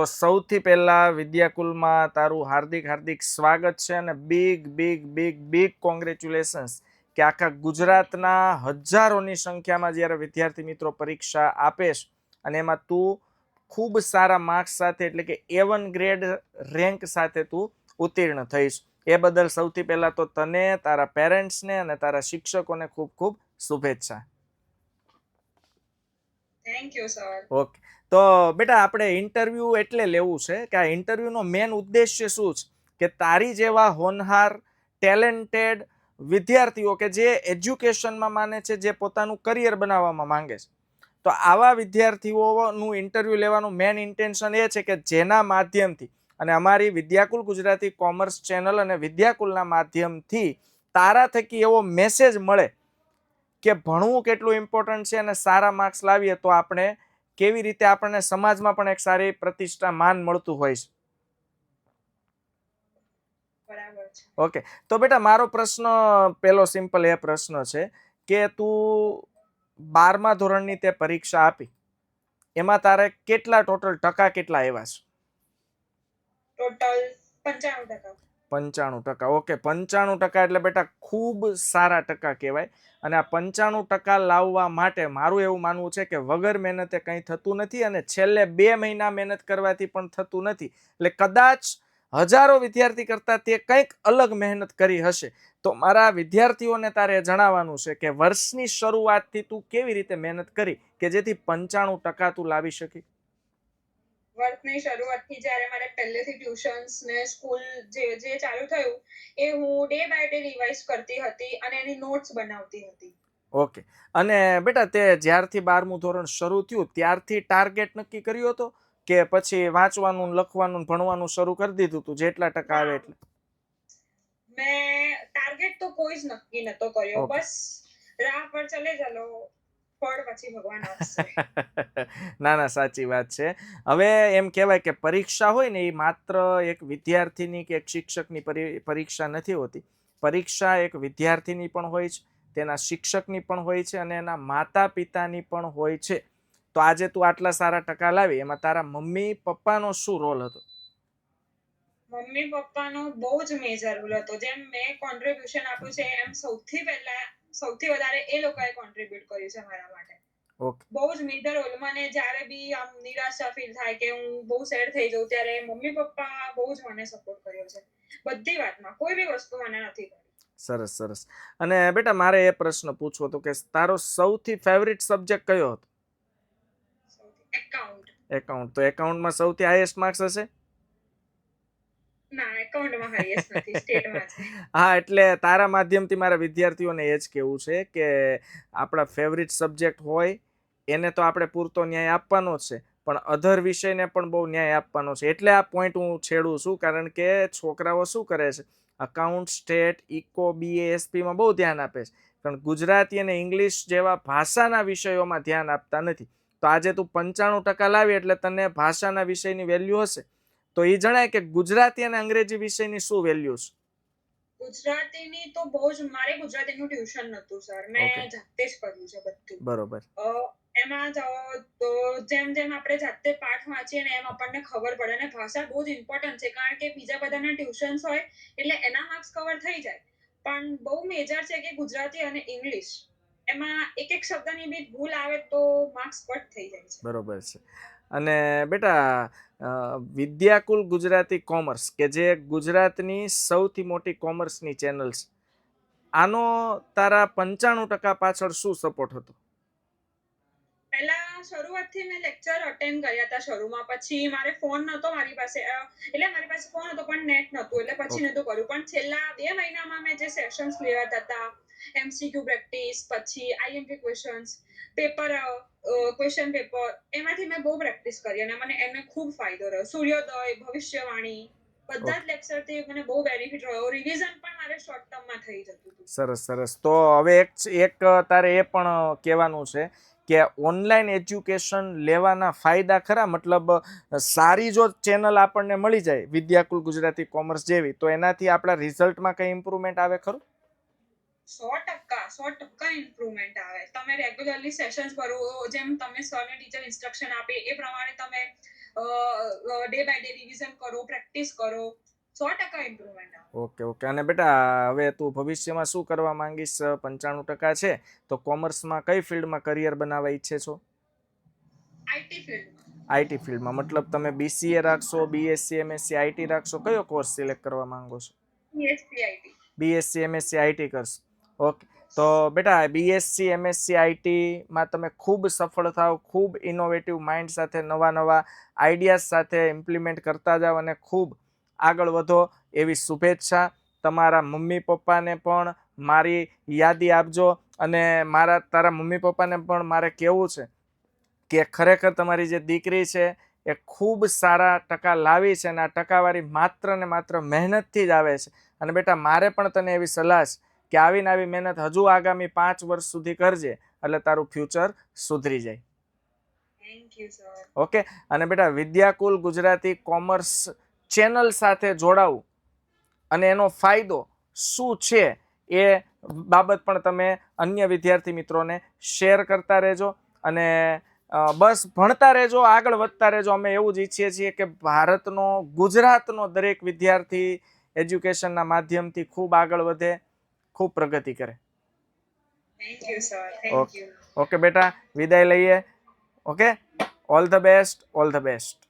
તો સૌથી પહેલા વિદ્યાકુલમાં તારું હાર્દિક હાર્દિક સ્વાગત છે અને big big big big congratulations કે આખા ગુજરાતના હજારોની સંખ્યામાં જ્યારે વિદ્યાર્થી મિત્રો પરીક્ષા આપે છે અને એમાં તું ખૂબ સારા માર્ક્સ સાથે એટલે કે A1 ગ્રેડ રેન્ક સાથે તું ઉત્તીર્ણ થઈશ. એ બદલ સૌથી પહેલા તો તને, તારા પેરેન્ટ્સને અને તારા શિક્ષકોને ખૂબ ખૂબ શુભેચ્છા. Thank you sir. ઓકે, તો બેટા આપણે ઇન્ટરવ્યૂ એટલે લેવું છે કે આ ઇન્ટરવ્યૂનો મેન ઉદ્દેશ્ય શું છે કે તારી જેવા હોનહાર ટેલેન્ટેડ વિદ્યાર્થીઓ કે જે એજ્યુકેશનમાં માને છે, જે પોતાનું કરિયર બનાવવામાં માંગે છે, તો આવા વિદ્યાર્થીઓનું ઇન્ટરવ્યૂ લેવાનું મેન ઇન્ટેન્શન એ છે કે જેના માધ્યમથી અને અમારી વિદ્યાકુલ ગુજરાતી કોમર્સ ચેનલ અને વિદ્યાકુલના માધ્યમથી તારા થકી એવો મેસેજ મળે કે ભણવું કેટલું ઇમ્પોર્ટન્ટ છે અને સારા માર્ક્સ લાવીએ તો આપણે કેવી રીતે આપણને સમાજમાં પણ એક સારી પ્રતિષ્ઠા માન મળતું હોય છે. બરાબર છે. ઓકે, તો બેટા મારો પ્રશ્ન પેલો સિમ્પલ એ પ્રશ્ન છે કે તું 12મા ધોરણની તે પરીક્ષા આપી, એમાં તારે કેટલા ટોટલ ટકા કેટલા આવ્યા છે? ટોટલ 95%. 95%. ઓકે, 95% એટલે બેટા ખૂબ સારા ટકા કહેવાય. અને આ 95% લાવવા માટે મારું એવું માનવું છે કે વગર મહેનતે કંઈ થતું નથી અને છેલ્લે 2 મહિના મહેનત કરવાથી પણ થતું નથી. એટલે કદાચ હજારો વિદ્યાર્થી કરતાં તે કંઈક અલગ મહેનત કરી હશે. તો મારા વિદ્યાર્થીઓને તારે જણાવવાનું છે કે વર્ષની શરૂઆતથી તું કેવી રીતે મહેનત કરી કે જેથી 95% તું લાવી શકી. વર્ષની શરૂઆતથી જ્યારે મારે પહેલેથી ટ્યુશન્સ ને સ્કૂલ જે ચાલુ થયું એ હું ડે બાય ડે રિવાઇઝ કરતી હતી અને એની નોટ્સ બનાવતી હતી. ઓકે, અને બેટા તે જ્યારથી 12મું ધોરણ શરૂ થયું ત્યારથી ટાર્ગેટ નક્કી કર્યો હતો કે પછી વાંચવાનું, લખવાનું, ભણવાનું શરૂ કરી દીધું તું જેટલા ટકા આવે એટલે? મેં ટાર્ગેટ તો કોઈ જ નક્કી નતો કર્યો. Okay. બસ રાહ પર ચલે ચલો, ફળ પછી ભગવાન આપશે. ના ના, સાચી વાત છે. હવે એમ કહેવાય કે પરીક્ષા હોય ને એ માત્ર એક વિદ્યાર્થીની કે એક શિક્ષકની પરીક્ષા નથી હોતી. પરીક્ષા એક વિદ્યાર્થીની પણ હોય છે, તેના શિક્ષકની પણ હોય છે અને એના માતા પિતાની પણ હોય છે. તો આજે તું આટલા સારા ટકા લાવી, એમાં તારા મમ્મી પપ્પાનો શું રોલ હતો? મમ્મી પપ્પાનો બહુ જ મેજર રોલ હતો. જેમ મેં કોન્ટ્રીબ્યુશન આપ્યું છે એમ સૌથી વધારે એ લોકોએ કોન્ટ્રીબ્યુટ કર્યું છે મારા માટે. ઓકે, બહુ જ મેજર રોલ. મને જ્યારે બી આમ નિરાશા ફીલ થાય કે હું બહુ સેડ થઈ જાઉં ત્યારે મમ્મી પપ્પા બહુ જ મને સપોર્ટ કર્યો છે બધી વાતમાં. કોઈ બી વસ્તુ મને નથી કરી. સરસ સરસ. અને બેટા મારે એ પ્રશ્ન પૂછવો હતો કે તારો સૌથી ફેવરિટ સબ્જેક્ટ કયો હતો? એકાઉન્ટ. એકાઉન્ટ. તો એકાઉન્ટમાં સૌથી હાઈએસ્ટ માર્ક્સ હશે? ના, એકાઉન્ટમાં હાઈએસ્ટ નથી, સ્ટેટમાં છે. હા, એટલે તારા માધ્યમથી મારા વિદ્યાર્થીઓને એ જ કહેવું છે કે આપણા ફેવરિટ સબ્જેક્ટ હોય એને તો આપણે પૂરતો ન્યાય આપવાનો જ છે, પણ અધર વિષયને પણ બહુ ન્યાય આપવાનો છે. એટલે આ પોઈન્ટ હું છેડું છું, કારણ કે છોકરાઓ શું કરે છે, account, stat, eco, BA, SP માં બહુ ધ્યાન આપે છે, પણ ગુજરાતી અને ઇંગ્લિશ જેવા ભાષાના વિષયોમાં ધ્યાન આપતા નથી. તો આજે તું 95% લાવી એટલે તને ભાષાના વિષયની વેલ્યુ હશે. તો એ જણાય કે ગુજરાતી અને અંગ્રેજી વિષયની શું વેલ્યુ છે? ગુજરાતીની તો બહુ જ, મારે ગુજરાતીનું ટ્યુશન નહોતું સર, મેં જાતે જ કર્યું છે બધું. બરોબર. એમાં તો જેમ જેમ આપણે જાતે પાઠ વાંચીએ ને એમ આપણને ખબર પડે. અને ભાષા બહુ જ ઇમ્પોર્ટન્ટ છે, કારણ કે બીજા બધાના ટ્યુશન્સ હોય એટલે એના માર્ક્સ કવર થઈ જાય, પણ બહુ મેજર છે કે ગુજરાતી અને ઇંગ્લિશ, એમાં એક એક શબ્દની બી ભૂલ આવે તો માર્ક્સ કટ થઈ જાય છે. બરોબર છે. અને બેટા વિદ્યાકુલ ગુજરાતી કોમર્સ કે જે ગુજરાતની સૌથી મોટી કોમર્સની ચેનલ છે, આનો તારા 95% પાછળ શું સપોર્ટ હતો? પહેલા શરૂઆતથી મેં લેક્ચર અટેન્ડ કર્યા હતા શરૂમાં. પછી મારે ફોન નહોતો મારી પાસે, એટલે મારી પાસે ફોન હતો પણ નેટ નહોતું, એટલે પછી નહોતું કર્યું. પણ છેલ્લા 2 મહિનામાં મેં જે સેશન્સ લેવાતા હતા, MCQ પ્રેક્ટિસ, પછી IMP ક્વેશ્ચન્સ, ક્વેશ્ચન પેપર, એમાંથી મેં બહુ પ્રેક્ટિસ કરી અને મને એને ખૂબ ફાયદો રહ્યો. સૂર્યોદય, ભવિષ્યવાણી, બધા જ લેક્ચરથી મને બહુ બેનિફિટ રહ્યો. રિવિઝન પણ મારે શોર્ટ ટર્મમાં થઈ જતું હતું. સરસ સરસ. તો હવે એક તારે એ પણ કહેવાનું છે કે ઓનલાઈન એજ્યુકેશન લેવાના ફાયદા ખરા? મતલબ સારી જો ચેનલ આપણને મળી જાય વિદ્યાકુલ ગુજરાતી કોમર્સ જેવી, તો એનાથી આપણા રિઝલ્ટમાં કંઈ ઇમ્પ્રુવમેન્ટ આવે ખરું? 100% ઇમ્પ્રુવમેન્ટ આવે. તમે રેગ્યુલરલી સેશન્સ ભરો, જેમ તમે સર ને ટીચર ઇન્સ્ટ્રક્શન આપે એ પ્રમાણે તમે ડે બાય ડે રિવિઝન કરો, પ્રેક્ટિસ કરો, 100% ઇમ્પ્રુવમેન્ટ આવે. ઓકે અને બેટા હવે તું ભવિષ્યમાં શું કરવા માંગીશ? 95% છે તો કોમર્સમાં કઈ ફિલ્ડમાં કરિયર બનાવવા ઈચ્છે છો? આઈટી ફિલ્ડમાં. આઈટી ફિલ્ડમાં, મતલબ તમે બીસીએ રાખશો, બીએસસી એમએસસી આઈટી રાખશો, કયો કોર્સ સિલેક્ટ કરવા માંગો છો? BSc IT. BSc MSc IT કરશો. ઓકે, તો બેટા બીએસસી એમએસસી આઈટીમાં તમે ખૂબ સફળ થાવ, ખૂબ ઇનોવેટિવ માઇન્ડ સાથે નવા નવા આઈડિયાઝ સાથે ઇમ્પ્લિમેન્ટ કરતા જાઓ અને ખૂબ આગળ વધો એવી શુભેચ્છા. તમારા મમ્મી પપ્પાને પણ મારી યાદી આપજો અને તારા મમ્મી પપ્પાને પણ મારે કહેવું છે કે ખરેખર તમારી જે દીકરી છે એ ખૂબ સારા ટકા લાવી છે અને આ ટકાવારી માત્ર ને માત્ર મહેનતથી જ આવે છે. અને બેટા મારે પણ તને એવી સલાહ છે કે આવીને આવી મહેનત હજુ આગામી 5 વર્ષ સુધી કરજે એટલે તારું ફ્યુચર સુધરી જાય. Thank you sir. ઓકે, અને બેટા વિદ્યાકુલ ગુજરાતી કોમર્સ ચેનલ સાથે જોડાવું અને એનો ફાયદો શું છે એ બાબત પણ તમે અન્ય વિદ્યાર્થી મિત્રોને શેર કરતા રહેજો અને બસ ભણતા રહેજો, આગળ વધતા રહેજો. અમે એવું જ ઈચ્છીએ છીએ કે ભારતનો, ગુજરાતનો દરેક વિદ્યાર્થી એજ્યુકેશનના માધ્યમથી ખૂબ આગળ વધે, ખૂબ પ્રગતિ કરે. Thank you sir. Thank you. Okay બેટા, વિદાય લઈએ. Okay, all the best, all the best.